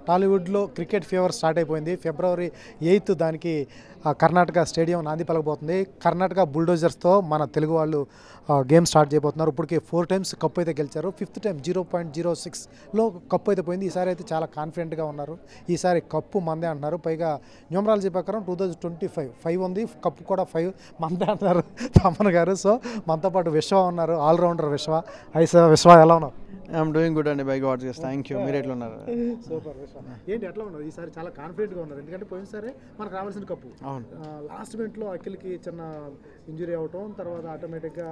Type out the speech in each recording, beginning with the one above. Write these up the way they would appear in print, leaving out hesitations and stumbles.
టాలీవుడ్లో cricket fever start అయిపోయింది. ఫిబ్రవరి 8 దానికి కర్ణాటక స్టేడియం నాంది పలకబోతుంది. కర్ణాటక బుల్డోజర్స్తో మన తెలుగు వాళ్ళు గేమ్ స్టార్ట్ చేయబోతున్నారు. ఇప్పటికి 4 times కప్ అయితే గెలిచారు. 5th time 0.06లో కప్ అయితే పోయింది. ఈసారి అయితే చాలా కాన్ఫిడెంట్గా ఉన్నారు. ఈసారి కప్పు మందే అంటున్నారు. పైగా న్యూమరాలజీ ప్రకారం 2025 ఉంది, కప్పు కూడా 5 మందే అంటున్నారు తమన్ గారు. సో మనతో పాటు విశ్వ ఉన్నారు, ఆల్రౌండర్ విశ్వ. విశ్వ ఎలా ఉన్నారు? ఐఎమ్ డూయింగ్ గుడ్ అండి, by God's grace. Thank you. మీరు ఎట్లా ఉన్నారు? సూపర్ విశ్వ. ఏంటి ఎట్లా ఉన్నారు? ఈసారి చాలా కాన్ఫిడెంట్గా ఉన్నారు, ఎందుకంటే పోయినసారి మనకు రావాల్సిన కప్పు. అవును, లాస్ట్ మినిట్లో అఖిల్కి చిన్న ఇంజురీ అవటం, తర్వాత ఆటోమేటిక్గా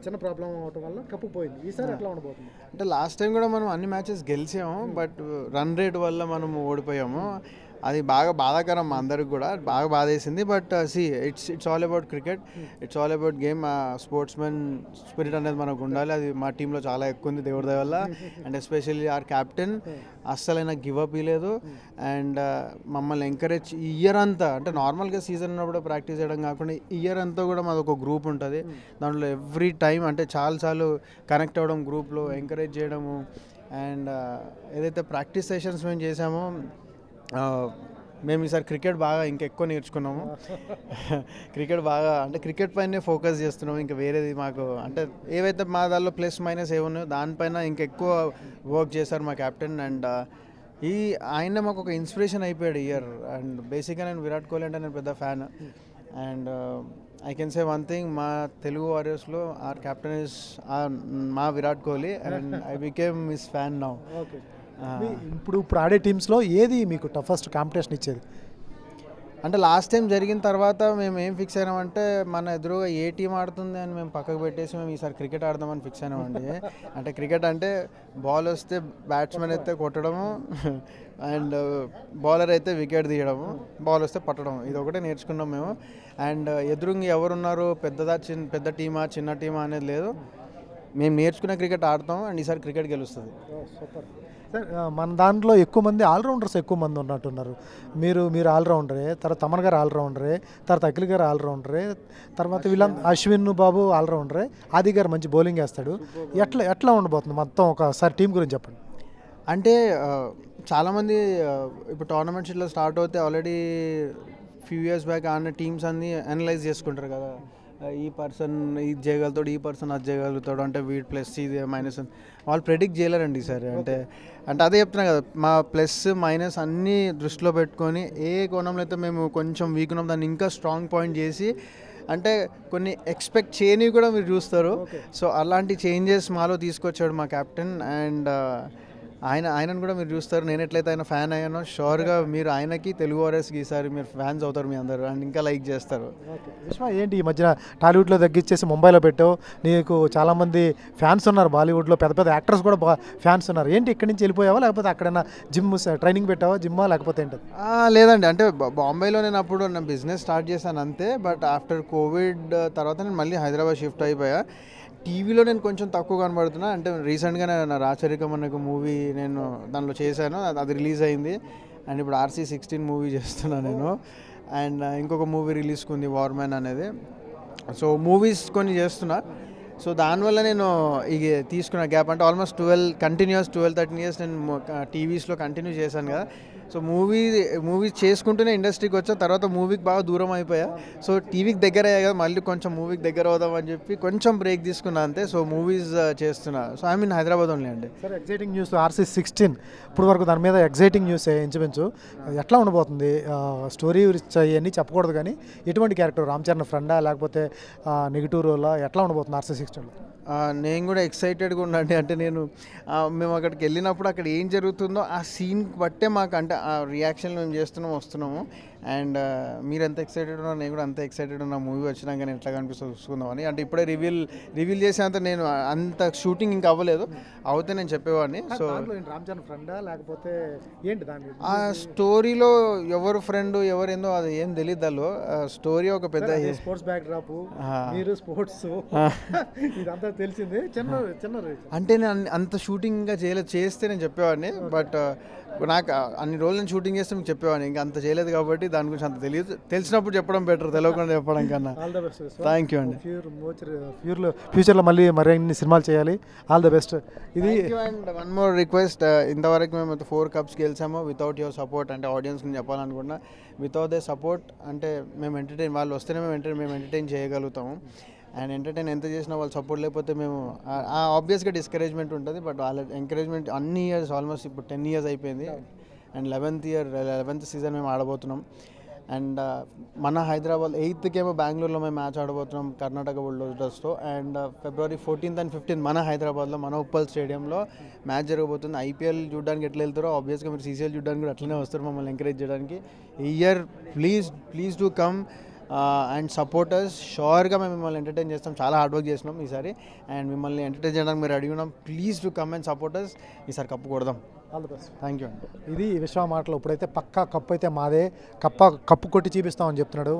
చిన్న ప్రాబ్లం అవటం వల్ల కప్పు పోయింది. ఈసారి ఎట్లా ఉండబోతుంది? అంటే లాస్ట్ టైం కూడా మనం అన్ని మ్యాచెస్ గెలిచాము, బట్ రన్ రేట్ వల్ల మనం ఓడిపోయాము. అది బాగా బాధాకరం మా అందరికి కూడా, బాగా బాధేసింది. But see it's all about cricket, it's all about game. Sportsmen spirit అనేది మనకు ఉండాలి. అది మా టీంలో చాలా ఎక్కువ ఉంది, దేవుడి దయ వల్ల. అండ్ ఎస్పెషల్లీ ఆర్ క్యాప్టెన్ అస్సలైనా గివ్ అప్ ఇవ్వలేదు. అండ్ మమ్మల్ని ఎంకరేజ్ ఇయర్ అంతా, అంటే నార్మల్గా సీజన్ ఉన్నప్పుడు ప్రాక్టీస్ చేయడం కాకుండా ఇయర్ అంతా కూడా మాది ఒక గ్రూప్ ఉంటుంది. దాంట్లో ఎవ్రీ టైం అంటే చాలాసార్లు కనెక్ట్ అవ్వడం, గ్రూప్లో ఎంకరేజ్ చేయడము. అండ్ ఏదైతే ప్రాక్టీస్ సెషన్స్ మేము చేసామో, మేము ఈసారి క్రికెట్ బాగా ఇంకెక్కువ నేర్చుకున్నాము. క్రికెట్ బాగా అంటే క్రికెట్ పైనే ఫోకస్ చేస్తున్నాము. ఇంకా వేరేది మాకు అంటే ఏవైతే మా దానిలో ప్లస్ మైనస్ ఏమున్నాయో దానిపైన ఇంకెక్కువ వర్క్ చేశారు మా కెప్టెన్. అండ్ ఆయన మాకు ఒక ఇన్స్పిరేషన్ అయిపోయాడు ఇయర్. అండ్ బేసిక్గా నేను విరాట్ కోహ్లీ అంటే నేను పెద్ద fan. And I can say one thing, మా తెలుగు వారియర్స్లో ఆర్ కెప్టెన్ ఇస్ మా Virat Kohli. And I became his fan now. ఇప్పుడు ఆడే టీమ్స్లో ఏది మీకు టఫెస్ట్ కాంపిటీషన్ ఇచ్చేది? అంటే లాస్ట్ టైం జరిగిన తర్వాత మేము ఏం ఫిక్స్ అయినామంటే, మన ఎదురుగా ఏ టీం ఆడుతుంది అని మేము పక్కకు పెట్టేసి మేము ఈసారి క్రికెట్ ఆడదామని ఫిక్స్ అయినామండి. అంటే క్రికెట్ అంటే బాల్ వస్తే బ్యాట్స్మెన్ అయితే కొట్టడము, అండ్ బౌలర్ అయితే వికెట్ తీయడము, బాల్ వస్తే పట్టడం, ఇది ఒకటే నేర్చుకున్నాం మేము. అండ్ ఎదురుగా ఎవరున్నారు, పెద్ద టీమా చిన్న టీమా అనేది లేదు. మేము నేర్చుకునే క్రికెట్ ఆడతాం. అండ్ ఈసారి క్రికెట్ గెలుస్తుంది. Super sir. మన దాంట్లో ఎక్కువ మంది ఆల్రౌండర్స్ ఎక్కువ మంది ఉన్నట్టున్నారు. మీరు ఆల్రౌండరే, తర్వాత తమన్ గారు ఆల్రౌండరే, తర్వాత అఖిల్ గారు ఆల్రౌండరే, తర్వాత వీళ్ళంతా అశ్విన్ బాబు ఆల్రౌండరే, ఆది గారు మంచి బౌలింగ్ వేస్తాడు. ఎట్లా ఉండబోతుంది మొత్తం? ఒకసారి టీం గురించి చెప్పండి. అంటే చాలామంది ఇప్పుడు టోర్నమెంట్స్ ఇట్లా స్టార్ట్ అవుతే ఆల్రెడీ ఫ్యూ ఇయర్స్ బ్యాక్ ఆడిన టీమ్స్ అన్నీ అనలైజ్ చేసుకుంటారు కదా. ఈ పర్సన్ ఇది చేయగలుగుతాడు, ఈ పర్సన్ అది చేయగలుగుతాడు, అంటే వీటి ప్లస్ ఇది మైనస్ వాళ్ళు ప్రెడిక్ట్ చేయలేరండి సార్. అంటే అదే చెప్తున్నా కదా, మా ప్లస్ మైనస్ అన్నీ దృష్టిలో పెట్టుకొని ఏ కోణంలో అయితే మేము కొంచెం వీక్ ఉన్నాం దాన్ని ఇంకా స్ట్రాంగ్ పాయింట్ చేసి, అంటే కొన్ని ఎక్స్పెక్ట్ చేయనివి కూడా మీరు చూస్తారు. సో అలాంటి చేంజెస్ మాలో తీసుకొచ్చాడు మా కెప్టెన్. అండ్ ఆయనను కూడా మీరు చూస్తారు. నేను ఎట్లయితే ఆయన ఫ్యాన్ అయ్యానో షూర్గా మీరు ఆయనకి, తెలుగు వారియర్స్కి ఈసారి మీరు ఫ్యాన్స్ అవుతారు మీ అందరూ, అండ్ ఇంకా లైక్ చేస్తారు. విశ్వ, ఏంటి ఈ మధ్యన టాలీవుడ్లో తగ్గించేసి ముంబైలో పెట్టావు? నీకు చాలామంది ఫ్యాన్స్ ఉన్నారు, బాలీవుడ్లో పెద్ద యాక్టర్స్ కూడా ఫ్యాన్స్ ఉన్నారు. ఏంటి ఇక్కడి నుంచి వెళ్ళిపోయావా, లేకపోతే అక్కడైనా జిమ్ ట్రైనింగ్ పెట్టావా, జిమ్మా లేకపోతే ఏంటి? లేదండి, అంటే బాంబేలో నేను అప్పుడు నా బిజినెస్ స్టార్ట్ చేశాను అంతే. బట్ ఆఫ్టర్ కోవిడ్ తర్వాత నేను మళ్ళీ హైదరాబాద్ షిఫ్ట్ అయిపోయా. టీవీలో నేను కొంచెం తక్కువ కనబడుతున్నా. అంటే రీసెంట్గా నా రాచరికం అనే ఒక మూవీ నేను దానిలో చేశాను, అది రిలీజ్ అయింది. అండ్ ఇప్పుడు RC16 మూవీ చేస్తున్నాను నేను. అండ్ ఇంకొక మూవీ రిలీజ్కి ఉంది, వార్మ్యాన్ అనేది. సో మూవీస్ కొన్ని చేస్తున్నా. సో దానివల్ల నేను ఇక తీసుకున్న గ్యాప్, అంటే ఆల్మోస్ట్ 12-13 ఇయర్స్ నేను టీవీస్లో కంటిన్యూ చేశాను కదా. సో మూవీస్ చేసుకుంటూనే ఇండస్ట్రీకి వచ్చా. తర్వాత మూవీకి బాగా దూరం అయిపోయా. సో టీవీకి దగ్గర అయ్యా కదా, మళ్ళీ కొంచెం మూవీకి దగ్గర అవుదామని చెప్పి కొంచెం బ్రేక్ తీసుకున్నా అంతే. సో మూవీస్ చేస్తున్నా. So I mean Hyderabad only అండి. సార్, ఎగ్జైటింగ్ న్యూస్ RC16 ఇప్పుడు వరకు దాని మీద ఎగ్జైటింగ్ న్యూస్ ఇంచుమించు ఎట్లా ఉండబోతుంది? స్టోరీ అవన్నీ చెప్పకూడదు, కానీ ఎటువంటి క్యారెక్టర్, రామ్ చరణ్ ఫ్రెండా లేకపోతే నెగిటివ్ రోలా, ఎట్లా ఉండబోతుంది RC16లో? నేను కూడా ఎక్సైటెడ్గా ఉన్నాండి. అంటే మేము అక్కడికి వెళ్ళినప్పుడు అక్కడ ఏం జరుగుతుందో ఆ సీన్ బట్టే మాకు, అంటే ఆ రియాక్షన్లు మేము వస్తున్నాము. అండ్ మీరు ఎంత ఎక్సైటెడ్ ఉన్నారు, నేను కూడా అంత ఎక్సైటెడ్ ఉన్నా. మూవీ వచ్చినాక నేను ఎట్లా కనిపిస్తుందో చూసుకుందామని. అంటే ఇప్పుడే రివీల్ చేసేంత నేను అంత షూటింగ్ ఇంకా అవ్వలేదు, అవుతే నేను చెప్పేవాడిని. సో రామ్ చరణ్ ఫ్రెండా లేకపోతే ఏంటి దాని ఆ స్టోరీలో ఎవరు ఫ్రెండ్ ఎవరేందో అది ఏం తెలియదు. దానిలో స్టోరీ ఒక పెద్ద స్పోర్ట్స్ బ్యాక్ డ్రాప్, మీరు స్పోర్ట్స్ ఇదంతా తెలిసింది చిన్న చిన్న అంటే నేను అంత షూటింగ్గా చేయలేదు, చేస్తే నేను చెప్పేవాడిని. బట్ నాకు అన్ని రోజులు నేను షూటింగ్ చేస్తే మీకు చెప్పేవాడిని, ఇంకా అంత చేయలేదు కాబట్టి దాని గురించి అంత తెలియదు. తెలిసినప్పుడు చెప్పడం బెటర్, తెలియకుండా చెప్పడం కన్నా. All the best. Thank you అండి. ఫ్యూచర్లో మళ్ళీ మరిన్ని సినిమాలు చేయాలి. All the best. ఇది అండ్ వన్ మోర్ రిక్వెస్ట్, ఇంతవరకు మేము 4 కప్స్ గెలిచాము వితౌట్ యువర్ సపోర్ట్. అంటే ఆడియన్స్ నేను చెప్పాలనుకున్నా, వితౌట్ దే సపోర్ట్ అంటే మేము ఎంటర్టైన్, వాళ్ళు వస్తేనే మేము ఎంటర్టైన్ చేయగలుగుతాము. అండ్ ఎంటర్టైన్ ఎంత చేసినా వాళ్ళు సపోర్ట్ లేకపోతే మేము ఆబ్వియస్గా డిస్కరేజ్మెంట్ ఉంటుంది. బట్ వాళ్ళ ఎంకరేజ్మెంట్ అన్ని ఇయర్స్, ఆల్మోస్ట్ ఇప్పుడు 10 years అయిపోయింది. అండ్ 11th సీజన్ మేము ఆడబోతున్నాం. అండ్ మన హైదరాబాద్ 8th ఏమో బెంగళూరులో మేము మ్యాచ్ ఆడబోతున్నాం కర్ణాటక బుల్డోజర్స్తో. And February 14th and 15th మన హైదరాబాద్లో మన ఉప్పల్ స్టేడియంలో మ్యాచ్ జరగబోతుంది. ఐపీఎల్ చూడడానికి ఎట్లా వెళ్తారో ఆబ్వియస్గా మీరు సీసీఎల్ చూడడానికి కూడా అట్లనే వస్తారు మమ్మల్ని ఎంకరేజ్ చేయడానికి. ఈ year please do come and supporters. షూర్గా మేము మిమ్మల్ని ఎంటర్టైన్ చేస్తాం, చాలా హార్డ్ వర్క్ చేసినాం ఈసారి. అండ్ మిమ్మల్ని ఎంటర్టైన్ చేయడానికి మీరు అడిగినాం. Please to come and supporters. ఈసారి కప్పు కొడదాం. All the best. Thank you అండి. ఇది విశ్వ మాటలు. ఇప్పుడైతే పక్కా కప్పు అయితే మాదే, కప్పు కొట్టి చూపిస్తామని చెప్తున్నాడు.